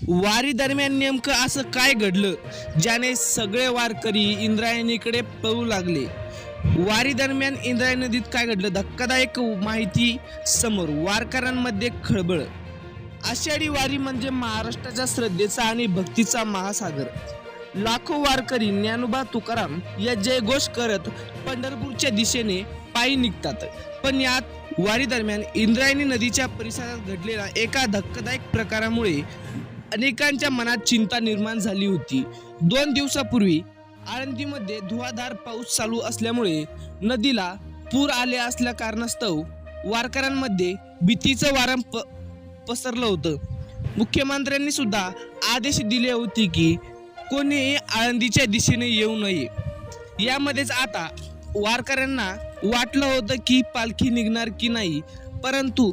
वारी दरम्यान नेमकं असं काय घडलं ज्याने सगळे वारकरी इंद्रायणीकडे पळू लागले? वारी दरम्यान इंद्रायणी नदीत काय घडलं? धक्कादायक माहिती समोर, वारकऱ्यांमध्ये खळबळ. आषाढी वारी म्हणजे महाराष्ट्राच्या श्रद्धेचा आणि भक्तीचा महासागर. लाखो वारकरी ज्ञानोबा तुकाराम या जयघोष करत पंढरपूरच्या दिशेने पायी निघतात. पण यात वारी दरम्यान इंद्रायणी नदीच्या परिसरात घडलेल्या एका धक्कादायक प्रकारामुळे अनेकांच्या मनात चिंता निर्माण झाली होती. 2 दिवसापूर्वी आळंदीमध्ये धुवाधार पाऊस चालू असल्यामुळे नदीला पूर आले असल्या कारणास्तव वारकऱ्यांमध्ये भीतीचं वारं पसरलं होतं. मुख्यमंत्र्यांनी सुद्धा आदेश दिले होते की कोणीही आळंदीच्या दिशेने येऊ नये. यामध्येच आता वारकऱ्यांना वाटलं होतं की पालखी निघणार की नाही, परंतु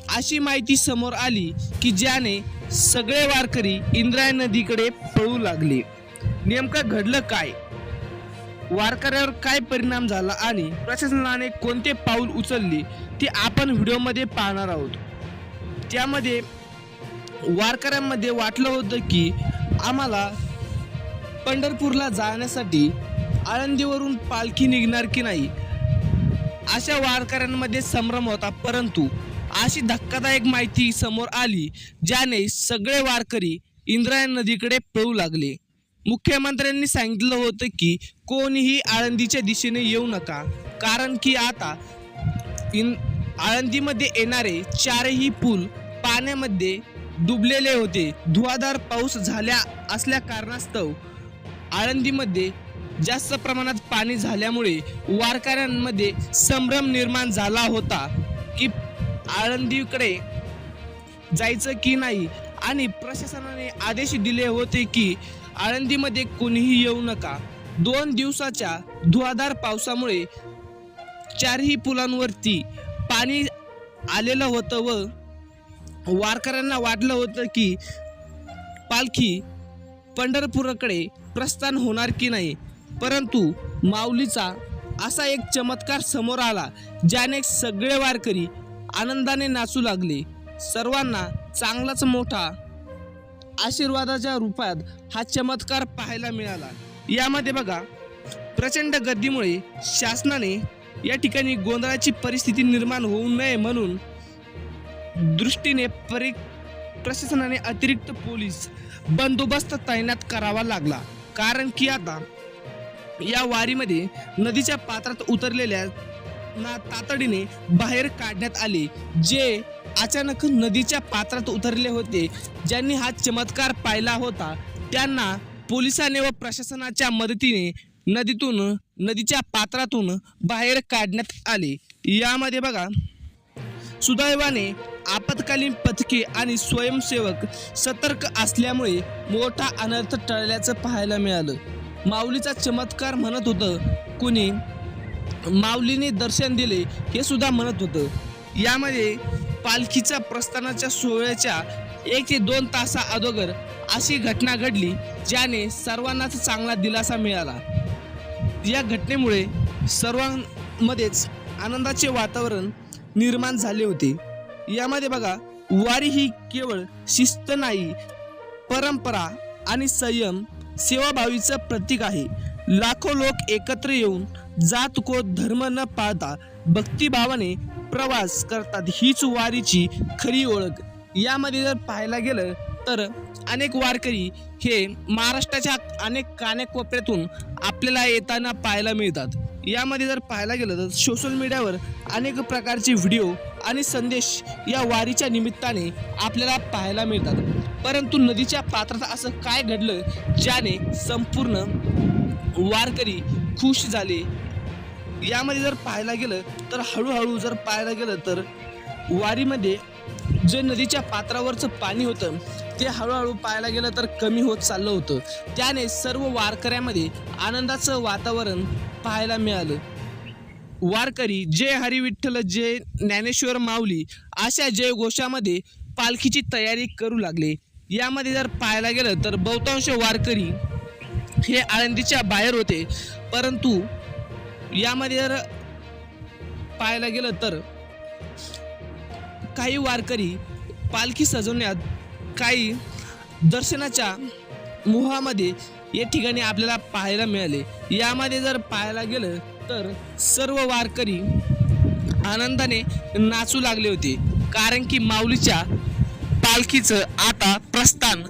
अशी माहिती समोर आली की ज्याने सगळे वारकरी इंद्रायणी नदीकडे पळू लागले. नेमकं घडलं काय, वारकऱ्यावर काय परिणाम झाला आणि प्रशासनाने कोणते पाऊल उचलले ते आपण व्हिडिओमध्ये पाहणार आहोत. त्यामध्ये वारकऱ्यांमध्ये वाटलं होतं की आम्हाला पंढरपूरला जाण्यासाठी आळंदीवरून पालखी निघणार की नाही, अशा वारकऱ्यांमध्ये संभ्रम होता. परंतु अशी धक्कादायक माहिती समोर आली ज्याने सगळे वारकरी इंद्रायणी नदीकडे पळू लागले. मुख्यमंत्र्यांनी सांगितलं होतं की कोणीही आळंदीच्या दिशेने येऊ नका, कारण की आता आळंदीमध्ये येणारे 4ही पूल पाण्यामध्ये डुबलेले होते. धुवाधार पाऊस झाल्या असल्या कारणास्तव आळंदीमध्ये जास्त प्रमाणात पाणी झाल्यामुळे वारकऱ्यांमध्ये संभ्रम निर्माण झाला होता की आळंदीकडे जायचं की नाही, आणि प्रशासनाने आदेश दिले होते की आळंदीमध्ये कोणीही येऊ नका. 2 दिवसाच्या धुवाधार पावसामुळे 4ही पुलांवरती पाणी आलेलं होतं व वारकऱ्यांना वाटलं होतं की पालखी पंढरपूरकडे प्रस्थान होणार की नाही. परंतु माऊलीचा असा एक चमत्कार समोर आला ज्याने सगळे वारकरी आनंदाने नाचू लागले. सर्वांना चांगलाच मोठा आशीर्वादाच्या रूपात हा चमत्कार पाहायला मिळाला. यामध्ये बघा, प्रचंड गर्दीमुळे शासनाने या ठिकाणी गोंधळाची परिस्थिती निर्माण होऊ नये म्हणून दृष्टीने प्रशासनाने अतिरिक्त पोलीस बंदोबस्त तैनात करावा लागला. कारण की आता या वारीमध्ये नदीच्या पात्रात उतरलेल्या तातडीने बाहेर काढण्यात आले. जे अचानक नदीच्या पात्रात उतरले होते, ज्यांनी हा चमत्कार पाहिला होता, त्यांना पोलिसांनी व प्रशासनाच्या मदतीने नदीच्या पात्रातून बाहेर काढण्यात आले. यामध्ये बघा, सुदैवाने आपत्कालीन पथके आणि स्वयंसेवक सतर्क असल्यामुळे मोठा अनर्थ टळल्याचं पाहायला मिळालं. माऊलीचा चमत्कार म्हणत होतं कुणी, माऊलीने दर्शन दिले हे सुद्धा म्हणत होतं. यामध्ये पालखीच्या प्रस्थानाच्या सोहळ्याच्या 1 ते 2 तासा अगोदर अशी घटना घडली ज्याने सर्वांनाच चांगला दिलासा मिळाला. या घटनेमुळे सर्वांमध्येच आनंदाचे वातावरण निर्माण झाले होते. यामध्ये बघा, वारी ही केवळ शिस्त नाही, परंपरा आणि संयम सेवाभावीचं प्रतीक आहे. लाखो लोक एकत्र येऊन जात को धर्म न पाळता भक्तिभावाने प्रवास करतात, हीच वारीची खरी ओळख. यामध्ये जर पाहायला गेलं तर अनेक वारकरी हे महाराष्ट्राच्या अनेक कानाकोपऱ्यातून आपल्याला येताना पाहायला मिळतात. यामध्ये जर पाहायला गेलं तर सोशल मीडियावर अनेक प्रकारचे व्हिडिओ आणि संदेश या वारीच्या निमित्ताने आपल्याला पाहायला मिळतात. परंतु नदीच्या पात्रात असं काय घडलं ज्याने संपूर्ण वारकरी खुश झाले? यामध्ये जर पाहायला गेलं तर हळूहळू जर पाहायला गेलं तर वारीमध्ये जे नदीच्या पात्रावरचं पाणी होतं ते हळूहळू पाहायला गेलं तर कमी होत चाललं होतं. त्याने सर्व वारकऱ्यामध्ये आनंदाचं वातावरण पाहायला मिळालं. वारकरी जय हरी विठ्ठल जय ज्ञानेश्वर माऊली अशा जयघोषामध्ये पालखीची तयारी करू लागले. यामध्ये जर पाहायला गेलं तर बहुतांश वारकरी हे आळंदीच्या बाहेर होते, परंतु यामध्ये जर पाहायला गेलं तर काही वारकरी पालखी सजवण्यात काही दर्शनाच्या मोहामध्ये या ठिकाणी आपल्याला पाहायला मिळाले। यामध्ये जर पाहायला गेलं तर सर्व वारकरी आनंदाने नाचू लागले होते, कारण की माऊलीच्या पालखीचं आता प्रस्थान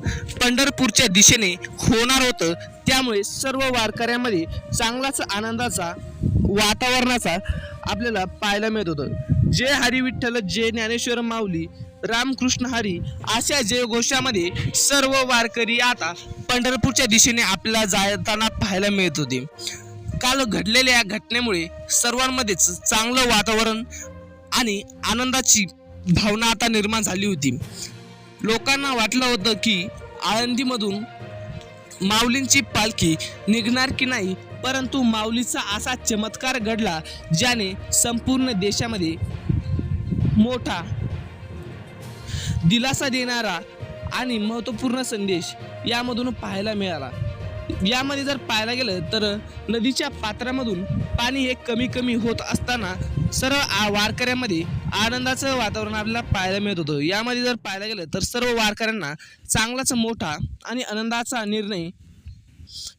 पंढरपूरच्या दिशेने होणार होतं। त्यामुळे सर्व वारकऱ्यांमध्ये चांगलाच आनंदाचा वातावरणाचा आपल्याला पाहायला मिळत होतं। जय हरी विठ्ठल, जय ज्ञानेश्वर माऊली, रामकृष्ण हरी अशा जयघोषामध्ये सर्व वारकरी आता पंढरपूरच्या दिशेने आपल्याला जाताना पाहायला मिळत होते। काल घडलेल्या या घटनेमुळे सर्वांमध्येच चांगलं वातावरण आणि आनंदाची भावना आता निर्माण झाली होती। लोकांना वाटलं होतं की आळंदीमधून माऊलींची पालखी निघणार की नाही, परंतु माऊलीचा असा चमत्कार घडला ज्याने संपूर्ण देशामध्ये मोठा दिलासा देणारा आणि महत्त्वपूर्ण संदेश यामधून पाहायला मिळाला। यामध्ये जर पाहायला गेलं तर नदीच्या पात्रामधून पाणी हे कमी कमी होत असताना सर्व वारकऱ्यांमध्ये आनंदाचं वातावरण आपल्याला पाहायला मिळत होतं। यामध्ये जर पाहायला गेलं तर सर्व वारकऱ्यांना चांगलाच मोठा आणि आनंदाचा निर्णय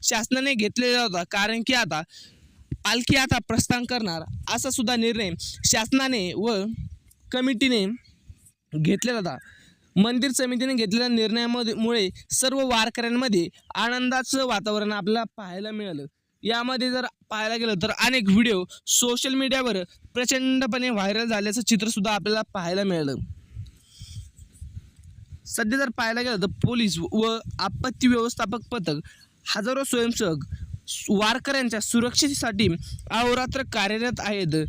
शासनाने घेतलेला होता, कारण की आता पालखी आता प्रस्थान करणार असा सुद्धा निर्णय शासनाने व कमिटीने घेतलेला होता। मंदिर समितीने घेतलेल्या निर्णयामुळे सर्व वारकऱ्यांमध्ये आनंदाचं वातावरण आपल्याला पाहायला मिळालं। यामध्ये जर पाहायला गेलं तर अनेक व्हिडिओ सोशल मीडियावर प्रचंडपणे व्हायरल झाल्याचं चित्र सुद्धा आपल्याला पाहायला मिळालं। सध्या जर पाहायला गेलं तर पोलीस व आपत्ती व्यवस्थापक पथक, हजारो स्वयंसेवक वारकऱ्यांच्या सुरक्षेसाठी अहोरात्र कार्यरत आहेत।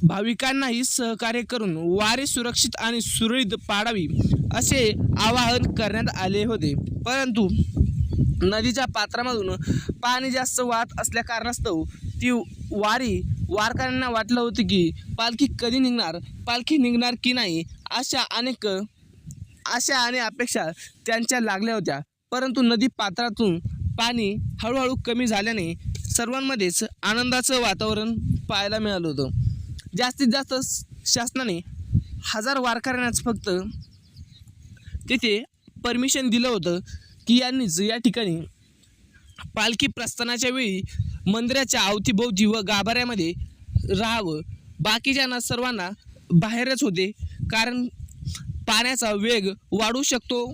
भाविकांनाही सहकार्य करून वारी सुरक्षित आणि सुरळीत पाडावी असे आवाहन करण्यात आले होते, परंतु नदीच्या पात्रामधून पाणी जास्त वाहत असल्या कारणास्तव ती वारी वारकऱ्यांना वाटलं होतं की पालखी कधी निघणार, पालखी निघणार की नाही, अशा अनेक आशा आणि अपेक्षा त्यांच्या लागल्या होत्या। परंतु नदी पात्रातून पाणी हळूहळू कमी झाल्याने सर्वांमध्येच आनंदाचं वातावरण पाहायला मिळालं होतं। जास्तीत जास्त शासनाने 1000 वारकऱ्यांनाच फक्त तिथे परमिशन दिलं होतं की यांनीच या ठिकाणी पालखी प्रस्थानाच्या वेळी मंदिराच्या अवतीभोवती व गाभाऱ्यामध्ये राहावं। बाकीच्यांना सर्वांना बाहेरच होते, कारण पाण्याचा वेग वाढू शकतो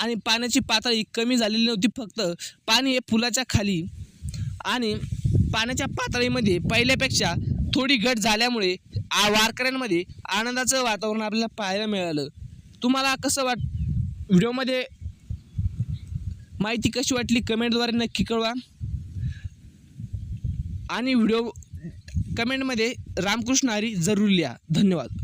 आणि पाण्याची पातळी कमी झालेली नव्हती। फक्त पाणी हे पुलाच्या खाली आणि पाण्याच्या पातळीमध्ये पहिल्यापेक्षा थोडी घट झाल्यामुळे वारकऱ्यांमध्ये आनंदाचं वातावरण आपल्याला पाहायला मिळालं। तुम्हाला कसं व्हिडिओमध्ये माहिती कशी वाटली कमेंटद्वारे नक्की कळवा आणि व्हिडिओ कमेंटमध्ये रामकृष्ण हरी जरूर लिहा। धन्यवाद।